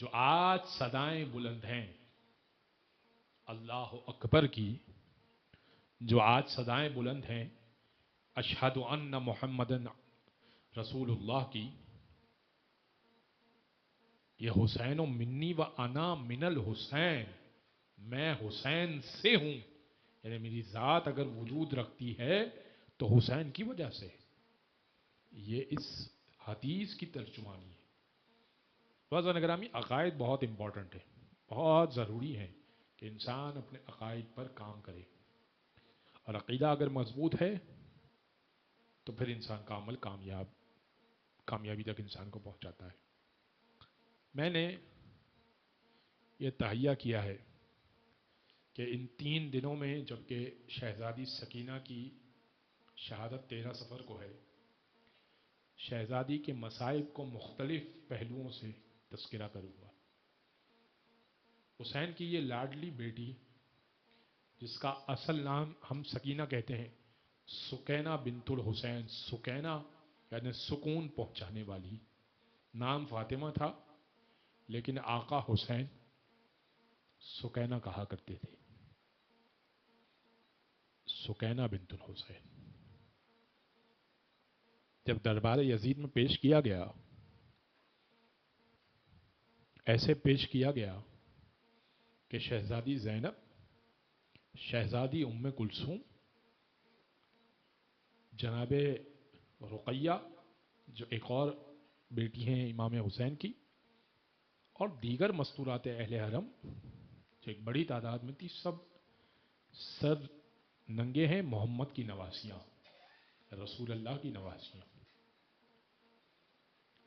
جو آج صدائیں بلند ہیں اللہ اکبر کی، جو آج صدائیں بلند ہیں اشہد ان محمد رسول اللہ کی، یہ حسین و منی و انا من الحسین، میں حسین سے ہوں، یعنی میری ذات اگر وجود رکھتی ہے تو حسین کی وجہ سے۔ یہ اس حدیث کی ترجمانی ہے۔ معزز گرامی، عقائد بہت امپورٹنٹ ہے، بہت ضروری ہے کہ انسان اپنے عقائد پر کام کرے، اور عقیدہ اگر مضبوط ہے تو پھر انسان کا عمل کامیابی تک انسان کو پہنچاتا ہے۔ میں نے یہ تہیہ کیا ہے کہ ان 3 دنوں میں، جبکہ شہزادی سکینہ کی شہادت 13 صفر کو ہے، شہزادی کے مصائب کو مختلف پہلوؤں سے تذکرہ کروں گا۔ حسین کی یہ لاڈلی بیٹی، جس کا اصل نام ہم سکینہ کہتے ہیں، سکینہ بنت الحسین، سکینہ یعنی سکون پہنچانے والی، نام فاطمہ تھا لیکن آقا حسین سکینہ کہا کرتے تھے، سکینہ بنت الحسین۔ جب دربار یزید میں پیش کیا گیا، ایسے پیش کیا گیا کہ شہزادی زینب، شہزادی ام کلثوم، جناب رقیہ جو ایک اور بیٹی ہیں امام حسین کی، اور دیگر مستورات اہل حرم جو ایک بڑی تعداد میں تھی، سب سر ننگے ہیں، محمد کی نواسیاں، رسول اللہ کی نواسیاں۔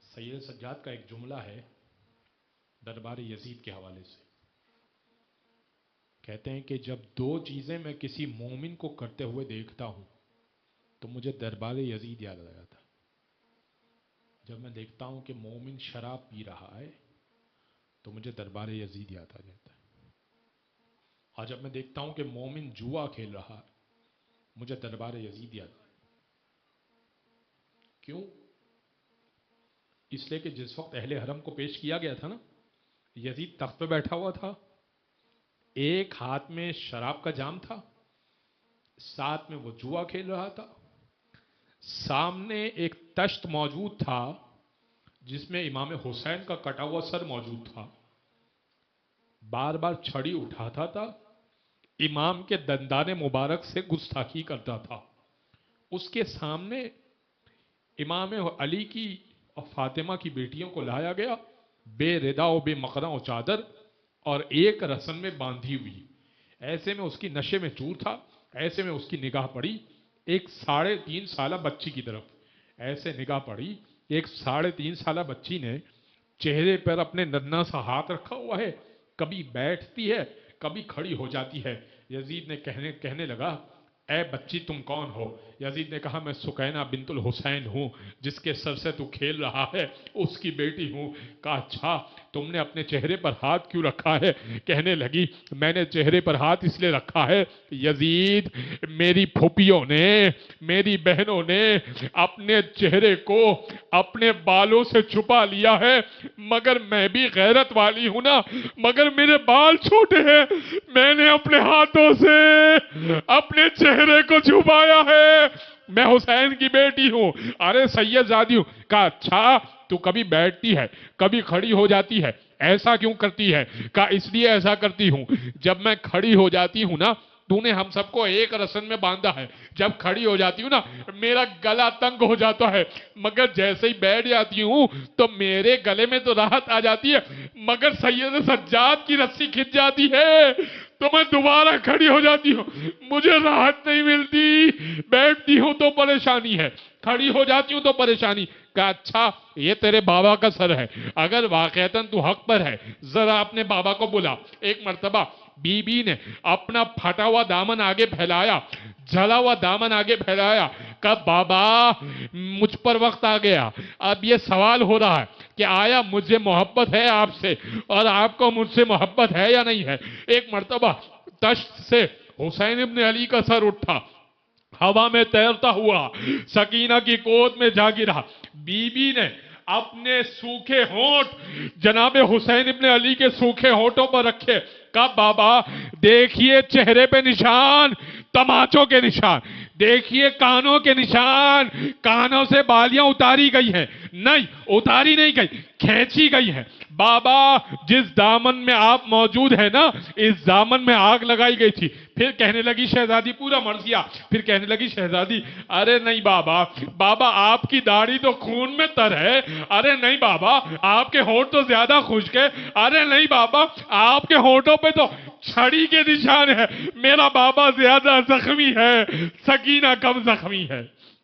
سید سجاد کا ایک جملہ ہے دربار یزید کے حوالے سے، کہتے ہیں کہ جب 2 چیزیں میں کسی مومن کو کرتے ہوئے دیکھتا ہوں تو مجھے دربار یزید یاد آ جاتا ہے۔ جب میں دیکھتا ہوں کہ مومن شراب پی رہا ہے تو مجھے دربار یزید یاد آ جاتا ہے، اور جب میں دیکھتا ہوں کہ مومن جوا کھیل رہا ہے مجھے دربار یزید یاد آتا ہے۔ کیوں؟ اس لیے کہ جس وقت اہل حرم کو پیش کیا گیا تھا نا، یزید تخت پہ بیٹھا ہوا تھا، ایک ہاتھ میں شراب کا جام تھا، ساتھ میں وہ جوا کھیل رہا تھا، سامنے ایک تشت موجود تھا جس میں امام حسین کا کٹا ہوا سر موجود تھا، بار بار چھڑی اٹھاتا تھا، امام کے دندان مبارک سے گستاخی کرتا تھا۔ اس کے سامنے امام علی کی اور فاطمہ کی بیٹیوں کو لایا گیا، بے ردا و بے مقرن و چادر، اور ایک رسن میں باندھی ہوئی۔ ایسے میں اس کی نشے میں چور تھا، ایسے میں اس کی نگاہ پڑی ایک 3.5 سالہ بچی کی طرف، ایسے نگاہ پڑی، ایک 3.5 سالہ بچی نے چہرے پر اپنے ننھا سا ہاتھ رکھا ہوا ہے، کبھی بیٹھتی ہے کبھی کھڑی ہو جاتی ہے۔ یزید نے کہنے لگا، اے بچی تم کون ہو؟ یزید نے کہا، میں سکینہ بنت الحسین ہوں، جس کے سر سے تو کھیل رہا ہے اس کی بیٹی ہوں۔ کہا اچھا، تم نے اپنے چہرے پر ہاتھ کیوں رکھا ہے؟ کہنے لگی، میں نے چہرے پر ہاتھ اس لیے رکھا ہے یزید، میری پھوپھیوں نے، میری بہنوں نے اپنے چہرے کو اپنے بالوں سے چھپا لیا ہے، مگر میں بھی غیرت والی ہوں نا، مگر میرے بال چھوٹے ہیں، میں نے اپنے ہاتھوں سے اپنے چہرے کو چھپایا ہے، میں حسین کی بیٹی ہوں، ارے سید زادی ہوں۔ کہا اچھا، تو کبھی بیٹھتی ہے کبھی کھڑی ہو جاتی ہے، ایسا کیوں کرتی ہے؟ کہا اس لیے ایسا کرتی ہوں، جب میں کھڑی ہو جاتی ہوں نا، تو نے ہم سب کو ایک رسن میں باندھا ہے، جب کھڑی ہو جاتی ہوں نا میرا گلا تنگ ہو جاتا ہے، مگر جیسے ہی بیٹھ جاتی ہوں تو میرے گلے میں تو راحت آ جاتی ہے، مگر سید سجاد کی رسی کھنچ جاتی ہے تو میں دوبارہ کھڑی ہو جاتی ہوں، مجھے راحت نہیں ملتی، بیٹھتی ہوں تو پریشانی ہے، کھڑی ہو جاتی ہوں تو پریشانی۔ کہا اچھا، یہ تیرے بابا کا سر ہے، اگر واقعتاً تو حق پر ہے ذرا اپنے بابا کو بلا۔ ایک مرتبہ بی بی نے اپنا پھٹا ہوا دامن آگے پھیلایا، جلا ہوا دامن آگے پھیلایا، کہا بابا مجھ پر وقت آ گیا، اب یہ سوال ہو رہا ہے کہ آیا مجھے محبت ہے آپ سے اور آپ کو مجھ سے محبت ہے یا نہیں ہے۔ ایک مرتبہ تشت سے حسین ابن علی کا سر اٹھا، ہوا میں تیرتا ہوا سکینہ کی گود میں جا گرا، بی بی نے اپنے سوکھے ہونٹ جناب حسین ابن علی کے سوکھے ہونٹوں پر رکھے. کہا بابا دیکھیے چہرے پہ نشان، تماچوں کے نشان، دیکھیے کانوں کے نشان، کانوں سے بالیاں اتاری گئی ہیں. نہیں، اتاری نہیں گئی، کھینچی گئی ہے. بابا جس دامن میں آپ موجود ہیں نا، اس دامن میں آگ لگائی گئی تھی. پھر کہنے لگی شہزادی، پورا مر گیا. پھر کہنے لگی شہزادی ارے نہیں بابا، بابا آپ کی داڑھی تو خون میں تر ہے. ارے نہیں بابا، آپ کے ہونٹ تو زیادہ خشک ہے. ارے نہیں بابا، آپ کے ہونٹوں پہ تو چھڑی کے نشان ہے. میرا بابا زیادہ زخمی ہے، سکینہ کم زخمی ہے.